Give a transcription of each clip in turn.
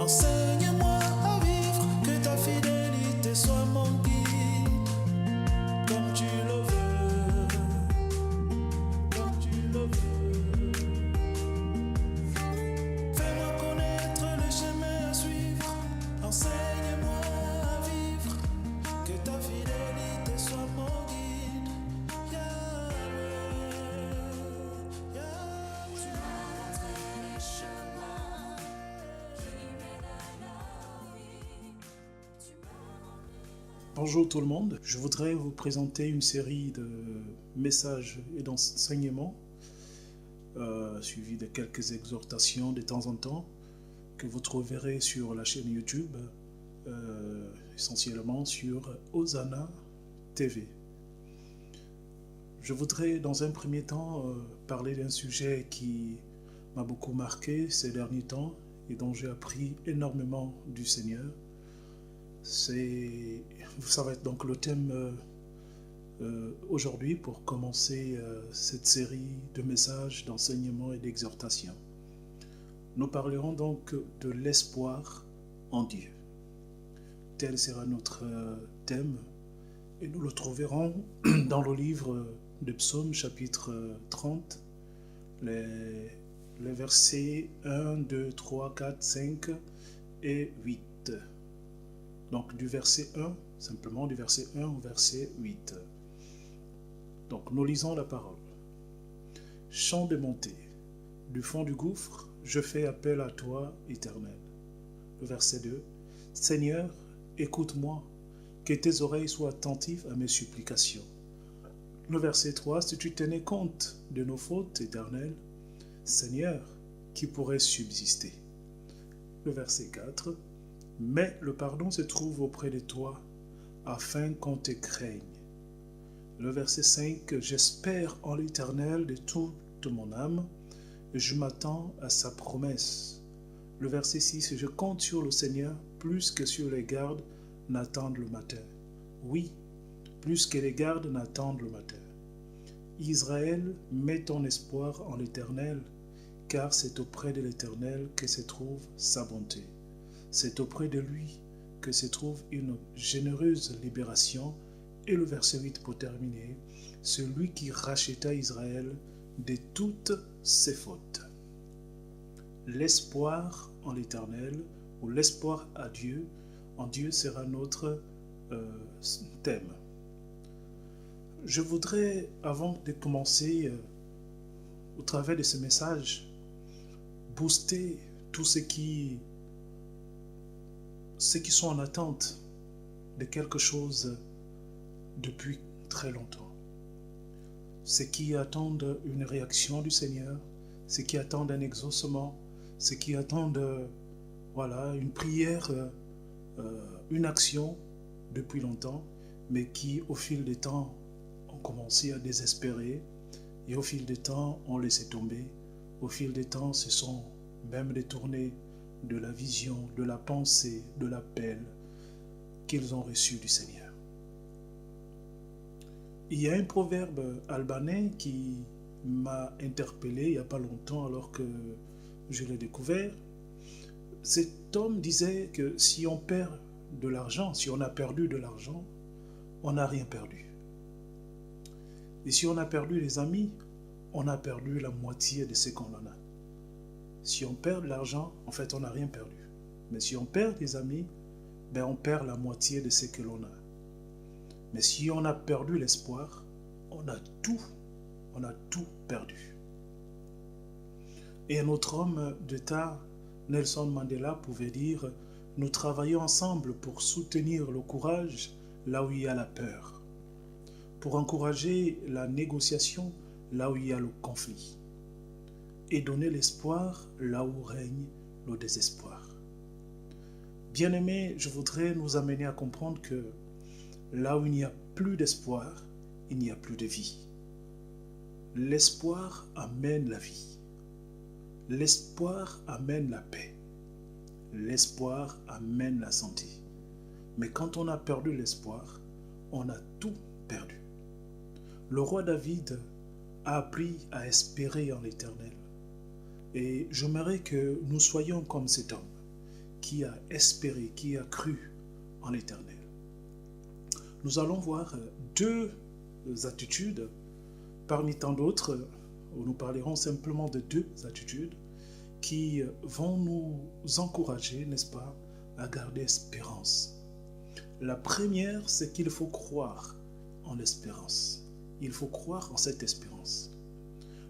Enseigne-moi à vivre, que ta fidélité soit mon guide, comme tu le veux, comme tu le veux. Fais-moi connaître le chemin à suivre, enseigne-moi à vivre, que ta fidélité soit mon guide. Yahweh, Yahweh. Tu m'as montré les chemins qui mènent à la vie. Tu m'as rempli. Bonjour tout le monde, je voudrais vous présenter une série de messages et d'enseignements suivis de quelques exhortations de temps en temps que vous trouverez sur la chaîne YouTube, essentiellement sur Hosanna TV. Je voudrais dans un premier temps parler d'un sujet qui m'a beaucoup marqué ces derniers temps et dont j'ai appris énormément du Seigneur. Ça va être donc le thème aujourd'hui pour commencer cette série de messages, d'enseignements et d'exhortations. Nous parlerons donc de l'espoir en Dieu. Tel sera notre thème et nous le trouverons dans le livre de Psaumes chapitre 30, les versets 1, 2, 3, 4, 5 et 8. Donc du verset 1, simplement du verset 1 au verset 8. Donc nous lisons la parole. Chant de montée, du fond du gouffre, je fais appel à toi, Éternel. Le verset 2. Seigneur, écoute-moi, que tes oreilles soient attentives à mes supplications. Le verset 3. Si tu tenais compte de nos fautes, Éternel, Seigneur, qui pourrait subsister. Le verset 4. Mais le pardon se trouve auprès de toi, afin qu'on te craigne. Le verset 5, j'espère en l'Éternel de toute mon âme, et je m'attends à sa promesse. Le verset 6, je compte sur le Seigneur plus que sur les gardes n'attendent le matin. Oui, plus que les gardes n'attendent le matin. Israël, mets ton espoir en l'Éternel, car c'est auprès de l'Éternel que se trouve sa bonté. C'est auprès de lui que se trouve une généreuse libération. Et le verset 8 pour terminer, celui qui racheta Israël de toutes ses fautes. L'espoir en l'Éternel, ou l'espoir à Dieu, en Dieu sera notre thème. Je voudrais, avant de commencer, au travers de ce message, booster tous ceux qui sont en attente de quelque chose depuis très longtemps. Ceux qui attendent une réaction du Seigneur, ceux qui attendent un exaucement, ceux qui attendent une prière, une action depuis longtemps, mais qui au fil des temps ont commencé à désespérer et au fil des temps ont laissé tomber. Au fil des temps se sont même détournés de la vision, de la pensée, de l'appel qu'ils ont reçu du Seigneur. Il y a un proverbe albanais qui m'a interpellé il n'y a pas longtemps alors que je l'ai découvert. Cet homme disait que si on perd de l'argent, si on a perdu de l'argent, on n'a rien perdu. Et si on a perdu les amis, on a perdu la moitié de ce qu'on en a. Si on perd de l'argent, en fait, on n'a rien perdu. Mais si on perd des amis, on perd la moitié de ce que l'on a. Mais si on a perdu l'espoir, on a tout perdu. Et un autre homme d'État, Nelson Mandela, pouvait dire « Nous travaillons ensemble pour soutenir le courage là où il y a la peur, pour encourager la négociation là où il y a le conflit, et donner l'espoir là où règne le désespoir. » Bien-aimés, je voudrais nous amener à comprendre que là où il n'y a plus d'espoir, il n'y a plus de vie. L'espoir amène la vie. L'espoir amène la paix. L'espoir amène la santé. Mais quand on a perdu l'espoir, on a tout perdu. Le roi David a appris à espérer en l'Éternel. Et j'aimerais que nous soyons comme cet homme qui a espéré, qui a cru en l'Éternel. Nous allons voir deux attitudes parmi tant d'autres, où nous parlerons simplement de deux attitudes qui vont nous encourager, n'est-ce pas, à garder espérance. La première, c'est qu'il faut croire en l'espérance. Il faut croire en cette espérance.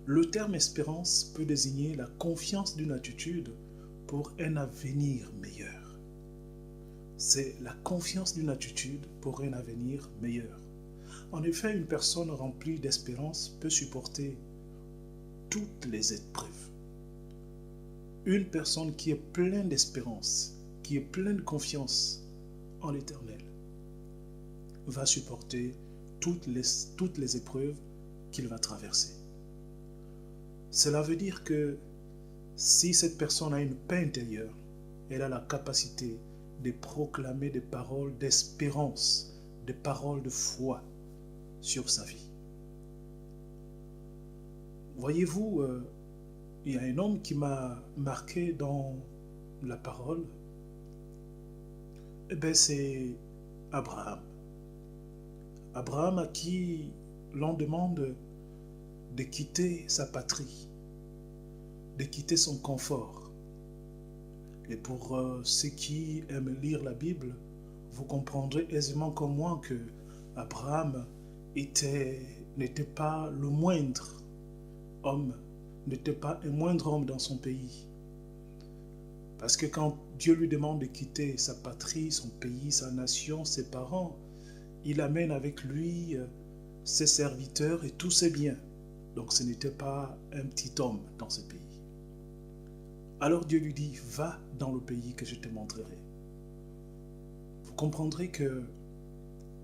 Le terme espérance peut désigner la confiance d'une attitude pour un avenir meilleur. C'est la confiance d'une attitude pour un avenir meilleur. En effet, une personne remplie d'espérance peut supporter toutes les épreuves. Une personne qui est pleine d'espérance, qui est pleine de confiance en l'Éternel, va supporter toutes les épreuves qu'il va traverser. Cela veut dire que si cette personne a une paix intérieure, elle a la capacité de proclamer des paroles d'espérance, des paroles de foi sur sa vie. Voyez-vous, il y a un homme qui m'a marqué dans la parole, c'est Abraham. Abraham à qui l'on demande de quitter sa patrie, de quitter son confort. Et pour ceux qui aiment lire la Bible, vous comprendrez aisément comme moi que Abraham n'était pas le moindre homme, n'était pas un moindre homme dans son pays. Parce que quand Dieu lui demande de quitter sa patrie, son pays, sa nation, ses parents, il amène avec lui ses serviteurs et tous ses biens. Donc ce n'était pas un petit homme dans ce pays. Alors Dieu lui dit, va dans le pays que je te montrerai. Vous comprendrez que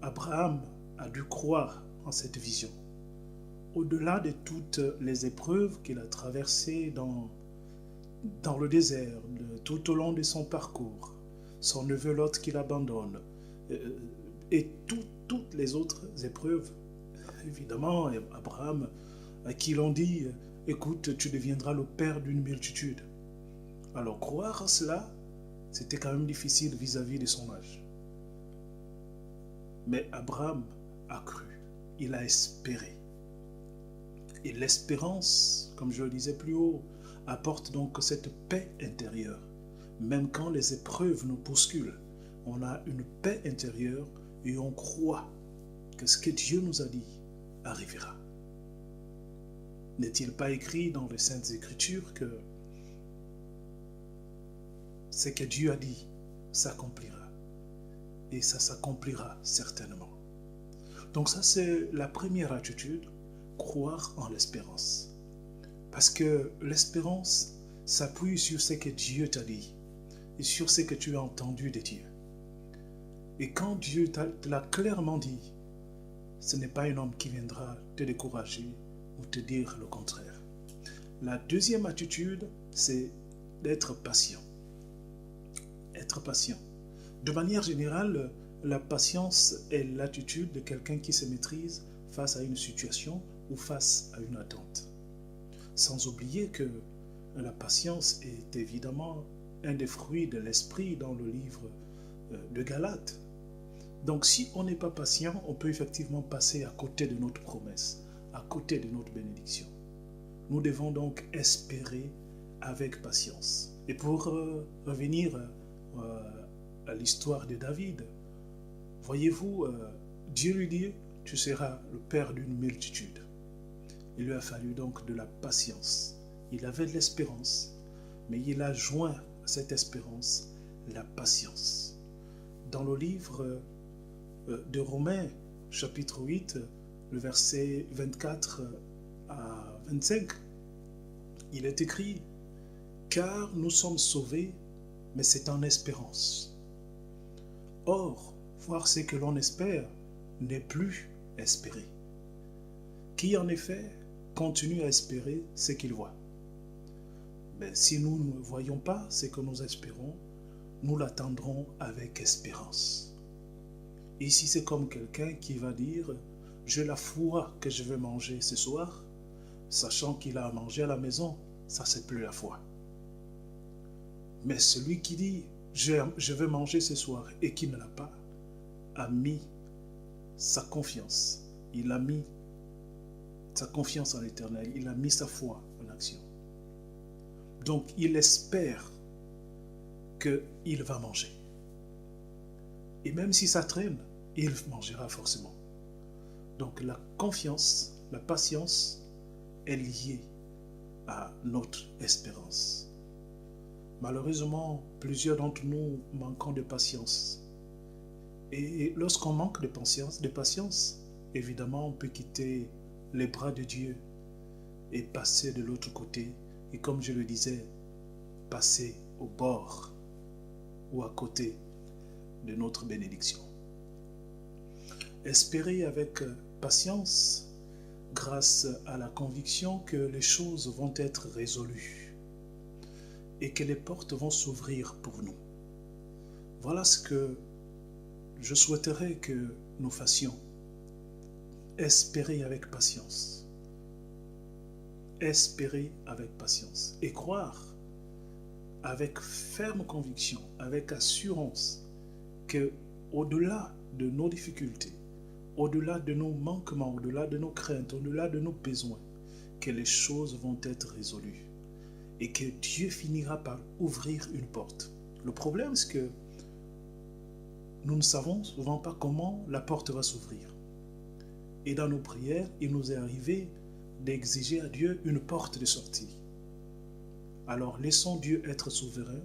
Abraham a dû croire en cette vision. Au-delà de toutes les épreuves qu'il a traversées dans le désert, tout au long de son parcours, son neveu Lot qu'il abandonne, et toutes les autres épreuves, évidemment, Abraham, à qui l'on dit, écoute, tu deviendras le père d'une multitude. Alors croire à cela, c'était quand même difficile vis-à-vis de son âge. Mais Abraham a cru, il a espéré. Et l'espérance, comme je le disais plus haut, apporte donc cette paix intérieure. Même quand les épreuves nous bousculent, on a une paix intérieure et on croit que ce que Dieu nous a dit arrivera. N'est-il pas écrit dans les Saintes Écritures que ce que Dieu a dit s'accomplira? Et ça s'accomplira certainement. Donc ça, c'est la première attitude, croire en l'espérance. Parce que l'espérance s'appuie sur ce que Dieu t'a dit et sur ce que tu as entendu de Dieu. Et quand Dieu te l'a clairement dit, ce n'est pas un homme qui viendra te décourager ou te dire le contraire. La deuxième attitude, c'est d'être patient. Être patient. De manière générale, la patience est l'attitude de quelqu'un qui se maîtrise face à une situation ou face à une attente. Sans oublier que la patience est évidemment un des fruits de l'esprit dans le livre de Galates. Donc si on n'est pas patient, on peut effectivement passer à côté de notre promesse, à côté de notre bénédiction. Nous devons donc espérer avec patience. Et pour revenir à l'histoire de David, voyez-vous, Dieu lui dit, tu seras le père d'une multitude. Il lui a fallu donc de la patience. Il avait de l'espérance, mais il a joint à cette espérance la patience. Dans le livre de Romains, chapitre 8, le verset 24 à 25, il est écrit « Car nous sommes sauvés, mais c'est en espérance. Or, voir ce que l'on espère n'est plus espérer. Qui en effet continue à espérer ce qu'il voit. Mais si nous ne voyons pas ce que nous espérons, nous l'attendrons avec espérance. » Ici, c'est comme quelqu'un qui va dire « J'ai la foi que je vais manger ce soir », sachant qu'il a à manger à la maison, ça c'est plus la foi. Mais celui qui dit je vais manger ce soir et qui ne l'a pas, a mis sa confiance. Il a mis sa confiance en l'Éternel. Il a mis sa foi en action. Donc, il espère qu'il va manger. Et même si ça traîne, il mangera forcément. Donc, la confiance, la patience est liée à notre espérance. Malheureusement, plusieurs d'entre nous manquons de patience. Et lorsqu'on manque de patience, évidemment, on peut quitter les bras de Dieu et passer de l'autre côté. Et comme je le disais, passer au bord ou à côté de notre bénédiction. Espérer avec patience, grâce à la conviction que les choses vont être résolues et que les portes vont s'ouvrir pour nous. Voilà ce que je souhaiterais que nous fassions. Espérer avec patience. Espérer avec patience. Et croire avec ferme conviction, avec assurance, que au-delà de nos difficultés, au-delà de nos manquements, au-delà de nos craintes, au-delà de nos besoins, que les choses vont être résolues et que Dieu finira par ouvrir une porte. Le problème, c'est que nous ne savons souvent pas comment la porte va s'ouvrir. Et dans nos prières, il nous est arrivé d'exiger à Dieu une porte de sortie. Alors laissons Dieu être souverain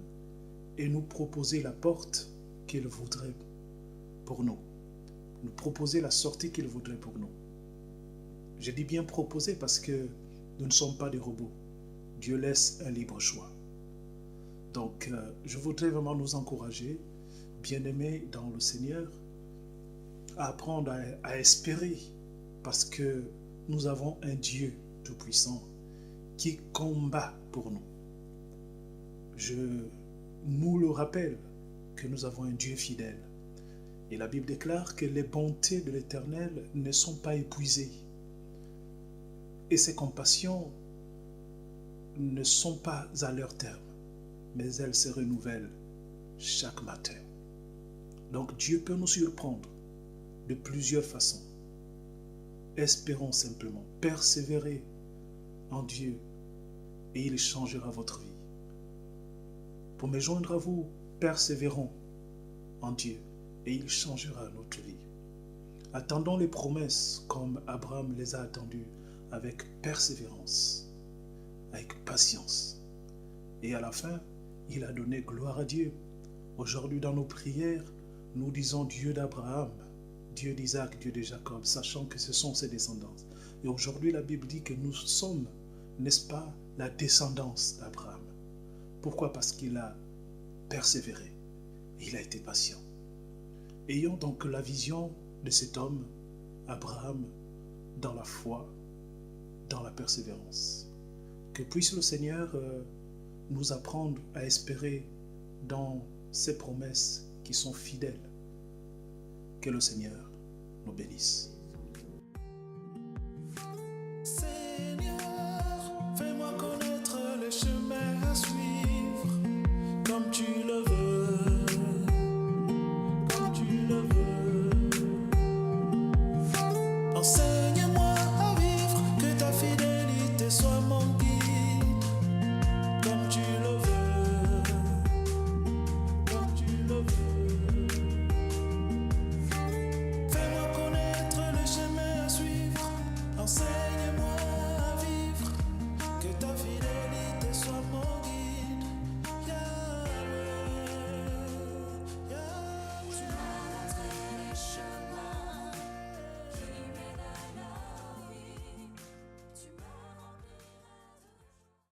et nous proposer la porte qu'il voudrait pour nous. Nous proposer la sortie qu'il voudrait pour nous. Je dis bien proposer parce que nous ne sommes pas des robots. Dieu laisse un libre choix. Donc, je voudrais vraiment nous encourager, bien-aimés dans le Seigneur, à apprendre à espérer parce que nous avons un Dieu tout-puissant qui combat pour nous. Je nous le rappelle que nous avons un Dieu fidèle. Et la Bible déclare que les bontés de l'Éternel ne sont pas épuisées. Et ses compassions ne sont pas à leur terme, mais elles se renouvellent chaque matin. Donc Dieu peut nous surprendre de plusieurs façons. Espérons simplement, persévérez en Dieu et il changera votre vie. Pour me joindre à vous, persévérons en Dieu et il changera notre vie. Attendons les promesses comme Abraham les a attendues avec persévérance, avec patience. Et à la fin, il a donné gloire à Dieu. Aujourd'hui, dans nos prières, nous disons Dieu d'Abraham, Dieu d'Isaac, Dieu de Jacob, sachant que ce sont ses descendants. Et aujourd'hui, la Bible dit que nous sommes, n'est-ce pas, la descendance d'Abraham. Pourquoi? Parce qu'il a persévéré. Il a été patient. Ayons donc la vision de cet homme, Abraham, dans la foi, dans la persévérance. Que puisse le Seigneur nous apprendre à espérer dans ses promesses qui sont fidèles. Que le Seigneur nous bénisse.